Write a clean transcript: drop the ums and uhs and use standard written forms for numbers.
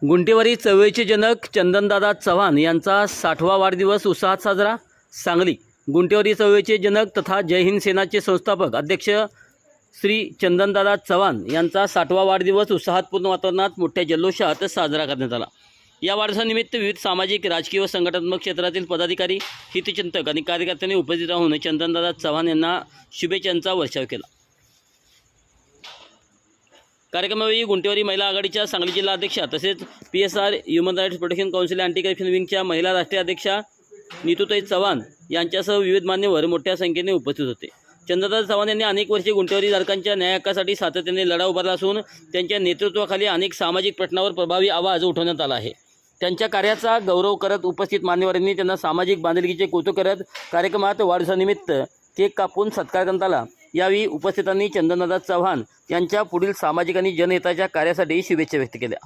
गुंटेवारी चळवळीचे जनक चंदनदादा चव्हाण यांचा 60वा वाढदिवस उत्साहात साजरा। सांगली। गुंटेवारी चळवळीचे जनक तथा जय हिंद सेनाचे संस्थापक अध्यक्ष श्री चंदनदादा चव्हाण यांचा 60वा वाढदिवस उत्साहपूर्ण वातावरणात मोठ्या जल्लोषात साजरा करण्यात आला। या वाढदिवसानिमित्त विविध सामाजिक, राजकीय व संघटनात्मक क्षेत्रातील पदाधिकारी, हितचिंतक आणि कार्यकर्त्यांनी उपस्थित राहून चंदनदादा चव्हाण यांना शुभेच्छांचा वर्षाव केला। कार्यक्रमावेळी गुंटेवारी महिला आघाडीच्या सांगली जिल्हा अध्यक्षा तसेच PSR human rights protection council anti corruption विंगच्या महिला राष्ट्रीय अध्यक्षा नीतूताई चव्हाण यांच्यासह विविध मान्यवर मोठ्या संख्येने उपस्थित होते। चंदनदादा चव्हाण यांनी अनेक वर्षे गुंटेवारी धारकांच्या न्याय हक्कासाठी सातत्याने लढा उभारला असून त्यांच्या नेतृत्वाखाली अनेक सामाजिक प्रश्नांवर प्रभावी आवाज उठवण्यात आला आहे। त्यांच्या कार्याचा गौरव करत उपस्थित मान्यवरांनी त्यांना सामाजिक बांधिलकीचे कौतुक करत कार्यक्रमात वाढदिवसानिमित्त केक कापून सत्कार करण्यात आला। यावेळी उपस्थितांनी चंदनदादा चव्हाण यांच्या पुढील सामाजिक आणि जनहिताच्या कार्यासाठी शुभेच्छा व्यक्त केल्या।